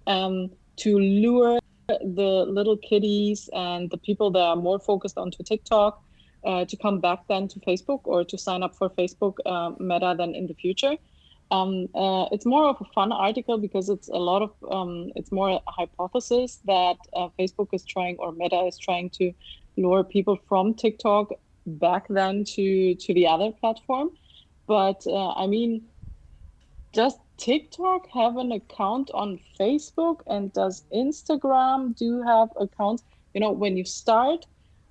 to lure the little kiddies and the people that are more focused onto TikTok to come back then to Facebook or to sign up for Facebook Meta then in the future. It's more of a fun article because it's a lot of, it's more a hypothesis that Facebook is trying, or Meta is trying to lure people from TikTok back then to the other platform. But does TikTok have an account on Facebook, and does Instagram have accounts? When you start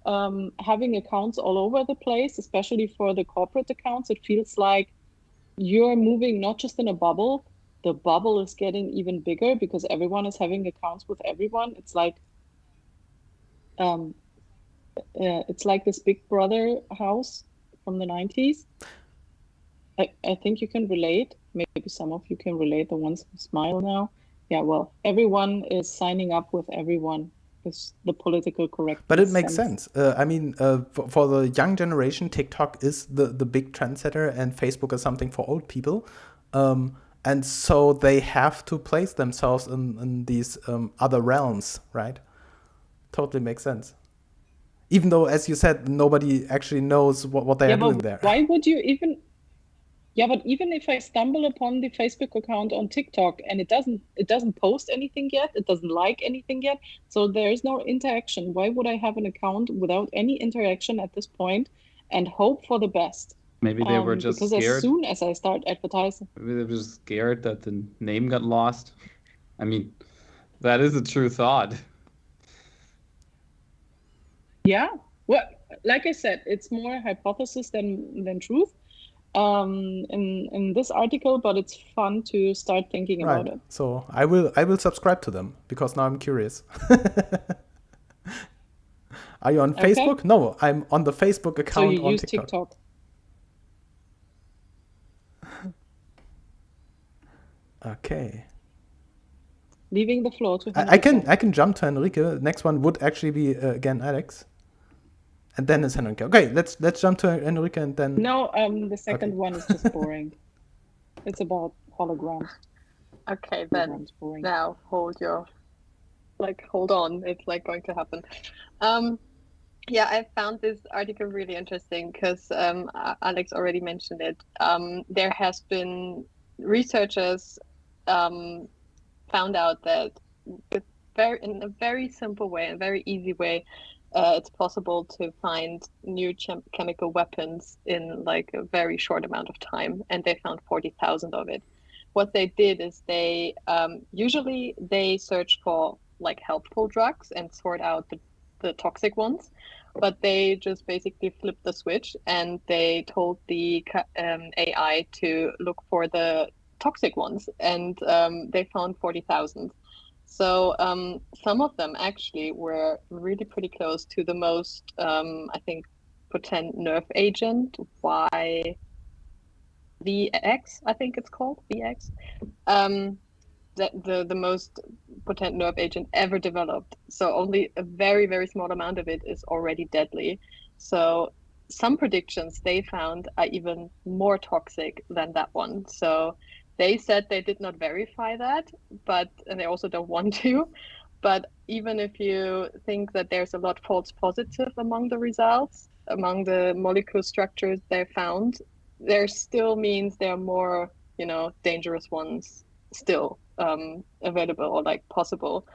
having accounts all over the place, especially for the corporate accounts, it feels like you're moving not just in a bubble. The bubble is getting even bigger because everyone is having accounts with everyone. It's like this Big Brother house from the 90s. I think you can relate. Maybe some of you can relate, the ones who smile now. Yeah, well, everyone is signing up with everyone. Is the political correct? But it makes sense. For the young generation, TikTok is the big trendsetter, and Facebook is something for old people. And so they have to place themselves in these other realms, right? Totally makes sense. Even though, as you said, nobody actually knows what they are doing there. Why would you even... Yeah, but even if I stumble upon the Facebook account on TikTok and it doesn't post anything yet, it doesn't like anything yet, so there is no interaction. Why would I have an account without any interaction at this point and hope for the best? Maybe they were just because scared. As soon as I start advertising, maybe they were just scared that the name got lost. That is a true thought. Yeah, well, like I said, it's more hypothesis than truth. In this article, but it's fun to start thinking about it. So I will subscribe to them because now I'm curious. Are you on Facebook? No, I'm on the Facebook account. So you on use TikTok. Okay. Leaving the floor to Henrike. I can jump to Henrike. Next one would actually be again Alex. And then it's Henrike. Okay, let's jump to Henrike and then... No, the second one is just boring. It's about holograms. Okay, then now hold on. It's going to happen. I found this article really interesting because Alex already mentioned it. There has been researchers found out that in a very simple way, a very easy way, it's possible to find new chemical weapons in a very short amount of time, and they found 40,000 of it. What they did is they usually they search for helpful drugs and sort out the toxic ones, but they just basically flipped the switch and they told the AI to look for the toxic ones, and they found 40,000. So some of them actually were really pretty close to the most, I think, potent nerve agent, VX, I think it's called, VX, the most potent nerve agent ever developed. So only a very, very small amount of it is already deadly. So some predictions they found are even more toxic than that one. So they said they did not verify that, and they also don't want to. But even if you think that there's a lot false positive among the results, among the molecule structures they found, there still means there are more, dangerous ones still available or possible.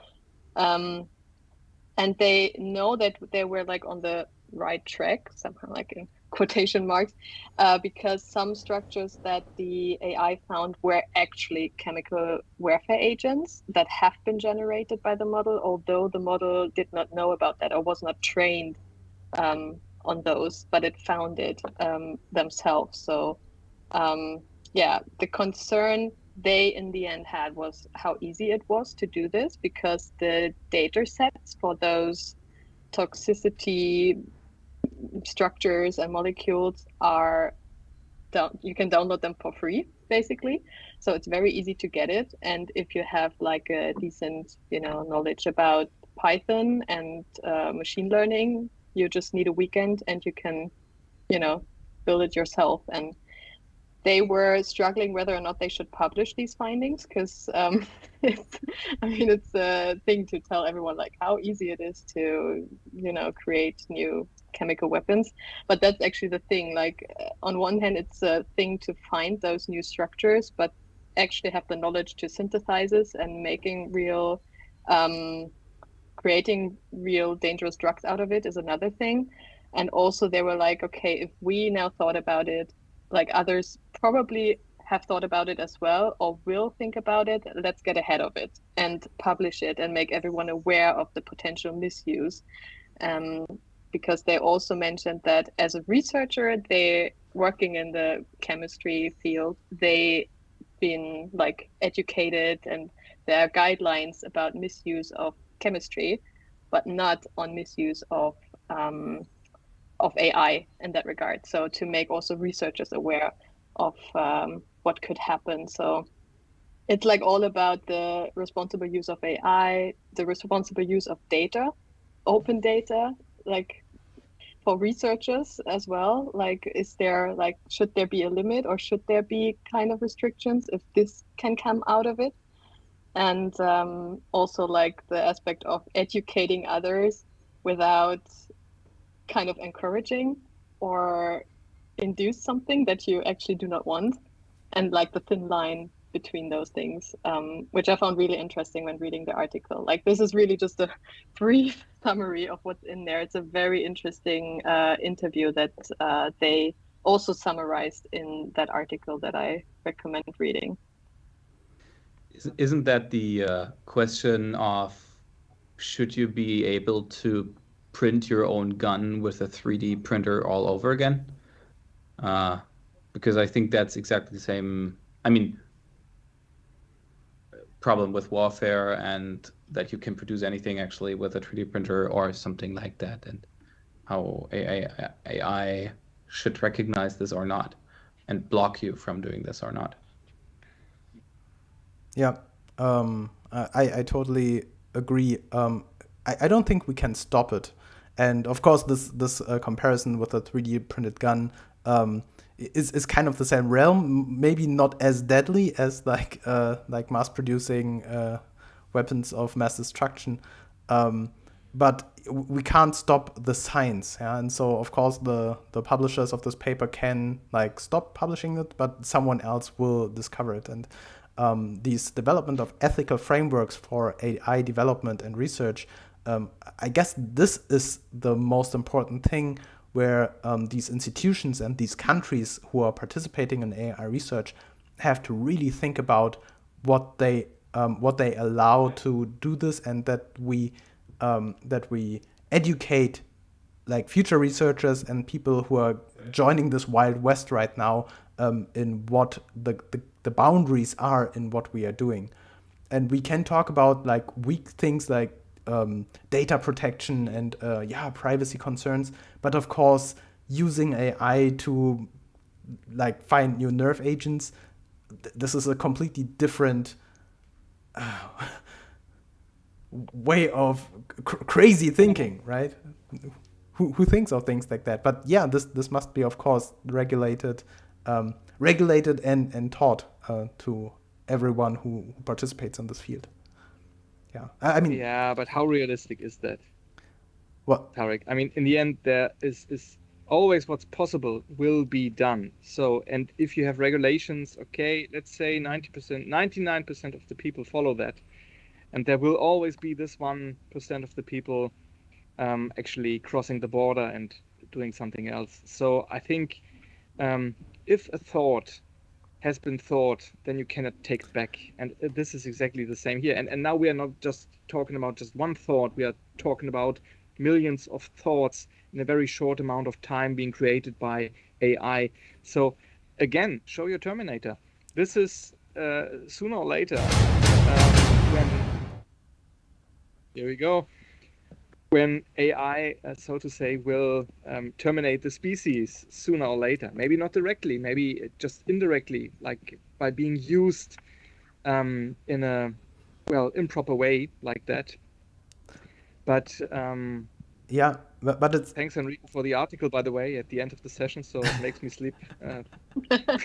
And they know that they were on the right track, somehow in quotation marks, because some structures that the AI found were actually chemical warfare agents that have been generated by the model, although the model did not know about that or was not trained on those, but it found it themselves. So the concern they in the end had was how easy it was to do this, because the data sets for those toxicity structures and molecules you can download them for free, basically. So it's very easy to get it. And if you have like a decent, knowledge about Python and machine learning, you just need a weekend and you can, build it yourself. And they were struggling whether or not they should publish these findings, because it's a thing to tell everyone like how easy it is to, create new chemical weapons. But that's actually the thing. Like on one hand, it's a thing to find those new structures, but actually have the knowledge to synthesize this and creating real dangerous drugs out of it is another thing. And also they were like, okay, if we now thought about it, like others probably have thought about it as well or will think about it, let's get ahead of it and publish it and make everyone aware of the potential misuse. Because they also mentioned that as a researcher, they working in the chemistry field, they been like educated and there are guidelines about misuse of chemistry, but not on misuse of AI in that regard. So to make also researchers aware of what could happen. So it's like all about the responsible use of AI, the responsible use of data, open data, like for researchers as well. Like, should there be a limit or should there be kind of restrictions if this can come out of it? And also like the aspect of educating others without kind of encouraging or induce something that you actually do not want, and like the thin line between those things, which I found really interesting when reading the article. Like this is really just a brief summary of what's in there. It's a very interesting interview that they also summarized in that article that I recommend reading. Isn't that the question of should you be able to print your own gun with a 3D printer all over again? Because I think that's exactly the same, problem with warfare, and that you can produce anything actually with a 3D printer or something like that, and how AI should recognize this or not and block you from doing this or not. Yeah, I totally agree. I don't think we can stop it. And of course, this comparison with a 3D printed gun is kind of the same realm. Maybe not as deadly as like mass producing weapons of mass destruction, but we can't stop the science. Yeah? And so of course the publishers of this paper can like stop publishing it, but someone else will discover it. And these development of ethical frameworks for AI development and research, I guess this is the most important thing, where these institutions and these countries who are participating in AI research have to really think about what they allow to do this, and that we educate like future researchers and people who are joining this Wild West right now in what the boundaries are in what we are doing. And we can talk about like weak things like data protection and privacy concerns, but of course using AI to like find new nerve agents, this is a completely different way of crazy thinking, right? Who thinks of things like that? But yeah, this must be of course regulated and taught to everyone who participates in this field. Yeah, Yeah, but how realistic is that? What? Tarek, in the end, there is always what's possible will be done. So, and if you have regulations, okay, let's say 90%, 99% of the people follow that. And there will always be this 1% of the people actually crossing the border and doing something else. So I think if a thought has been thought, then you cannot take it back. And this is exactly the same here. And now we are not just talking about just one thought. We are talking about millions of thoughts in a very short amount of time being created by AI. So again, show your Terminator. This is sooner or later when, here we go, when AI, so to say, will terminate the species sooner or later. Maybe not directly, maybe just indirectly, like by being used in a, well, improper way like that. But yeah, but it's... Thanks, Enrico, for the article, by the way, at the end of the session, so it makes me sleep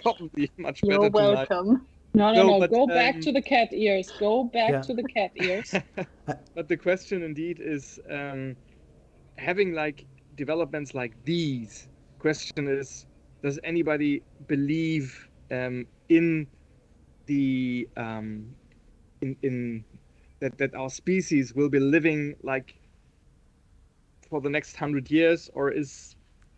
probably much better You're tonight. welcome. No, but, go back to the cat ears. Go back to the cat ears. But the question indeed is, having like developments like these, question is, does anybody believe in the in that our species will be living like for the next 100 years, or is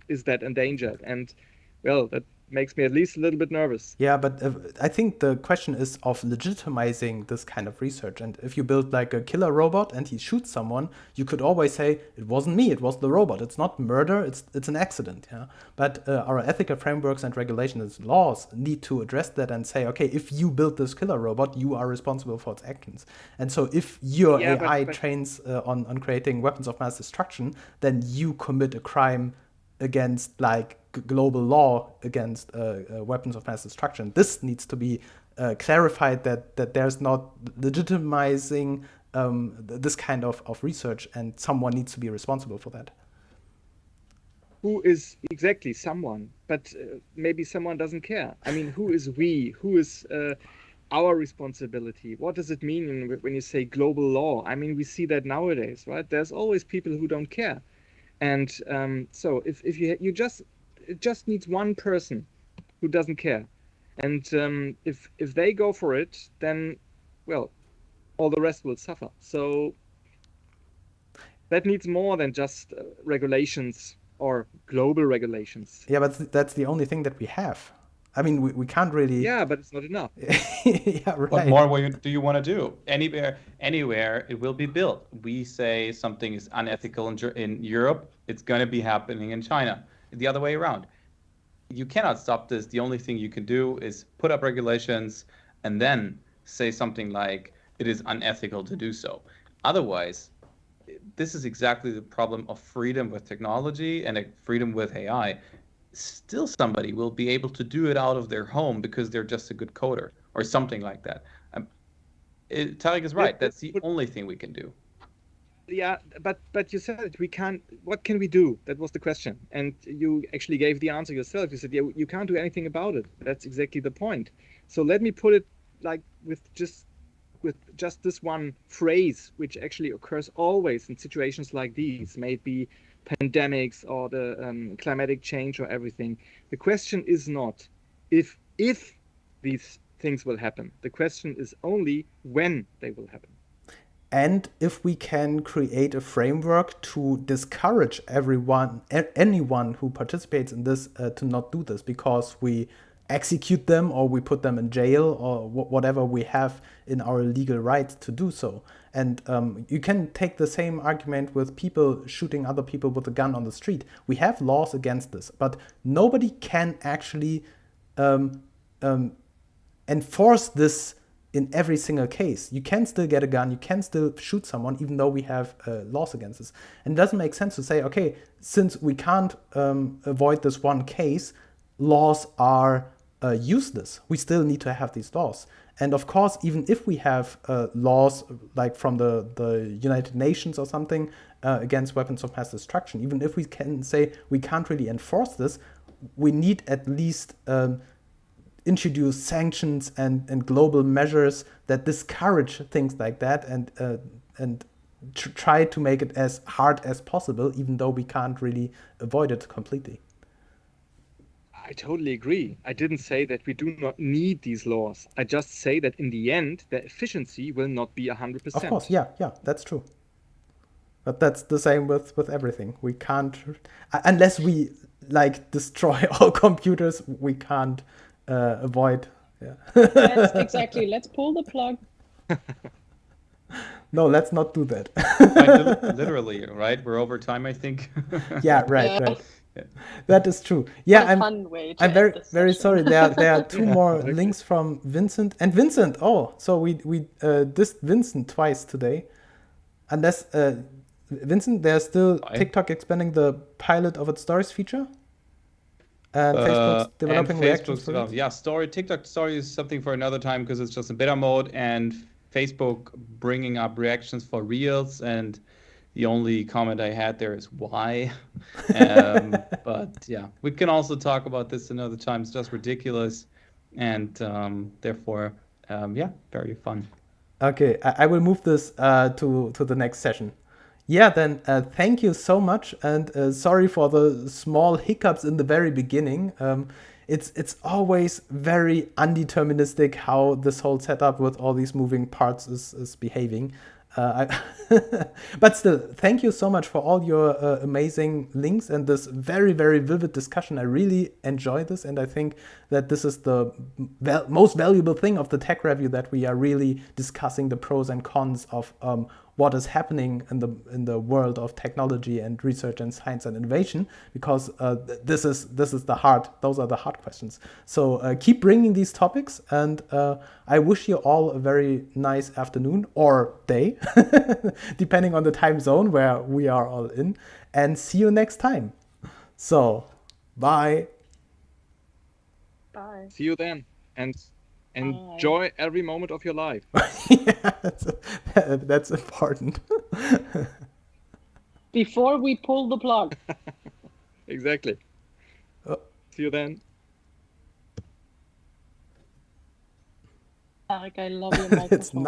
that endangered? And well, that makes me at least a little bit nervous. Yeah, but I think the question is of legitimizing this kind of research. And if you build like a killer robot and he shoots someone, you could always say, it wasn't me, it was the robot. It's not murder, it's an accident. Yeah. But our ethical frameworks and regulations and laws need to address that and say, okay, if you build this killer robot, you are responsible for its actions. And so if your AI trains on creating weapons of mass destruction, then you commit a crime against like global law against weapons of mass destruction. This needs to be clarified that there's not legitimizing this kind of research, and someone needs to be responsible for that. Who is exactly someone? But maybe someone doesn't care. I mean, who is we? Who is our responsibility? What does it mean when you say global law? I mean, we see that nowadays, right? There's always people who don't care. And so if you just, it just needs one person who doesn't care. And if they go for it, then, well, all the rest will suffer. So that needs more than just regulations or global regulations. Yeah, but that's the only thing that we have. I mean, we can't really... Yeah, but it's not enough. Yeah, right. What more do you want to do? Anywhere it will be built. We say something is unethical in Europe, it's going to be happening in China. The other way around. You cannot stop this. The only thing you can do is put up regulations and then say something like it is unethical to do so. Otherwise, this is exactly the problem of freedom with technology and freedom with AI. Still somebody will be able to do it out of their home because they're just a good coder or something like that. Tarek is right. That's the only thing we can do. Yeah, but you said we can't. What can we do? That was the question, and you actually gave the answer yourself. You said, yeah, you can't do anything about it. That's exactly the point. So let me put it like with just this one phrase, which actually occurs always in situations like these, maybe pandemics or the climatic change or everything. The question is not if these things will happen. The question is only when they will happen. And if we can create a framework to discourage anyone who participates in this to not do this, because we execute them or we put them in jail or whatever we have in our legal right to do so. And you can take the same argument with people shooting other people with a gun on the street. We have laws against this, but nobody can actually enforce this in every single case. You can still get a gun, you can still shoot someone, even though we have laws against this. And it doesn't make sense to say, okay, since we can't avoid this one case, laws are useless. We still need to have these laws. And of course, even if we have laws like from the United Nations or something against weapons of mass destruction, even if we can say we can't really enforce this, we need at least introduce sanctions and global measures that discourage things like that and try to make it as hard as possible, even though we can't really avoid it completely. I totally agree. I didn't say that we do not need these laws. I just say that in the end, the efficiency will not be 100%. Of course, yeah, that's true. But that's the same with everything. We can't, unless we like destroy all computers, we can't avoid. Yeah. Yes, exactly. Let's pull the plug. No, let's not do that. Literally, right? We're over time, I think. Yeah, right. That is true. Yeah, fun way to I'm very end this very session. sorry. There are two more exactly. links from Vincent and Vincent. Oh, so we dissed Vincent twice today. Unless Vincent, there's still TikTok expanding the pilot of its stories feature, and Facebook's developing reactions for it. Yeah, TikTok story is something for another time because it's just in beta mode, and Facebook bringing up reactions for Reels, and the only comment I had there is why. But yeah, we can also talk about this another time. It's just ridiculous, and therefore, yeah, very fun. Okay, I will move this to the next session. Yeah, then thank you so much, and sorry for the small hiccups in the very beginning. It's always very undeterministic how this whole setup with all these moving parts is behaving. But still, thank you so much for all your amazing links and this very, very vivid discussion. I really enjoy this, and I think that this is the most valuable thing of the tech review, that we are really discussing the pros and cons of what is happening in the world of technology and research and science and innovation, because this is the hard. Those are the hard questions. So keep bringing these topics, and I wish you all a very nice afternoon or day, depending on the time zone where we are all in. And see you next time. So, bye. Bye. See you then, and enjoy every moment of your life. Yeah, that's important. Before we pull the plug. Exactly. See you then. Tarek, I love your microphone. It's nice.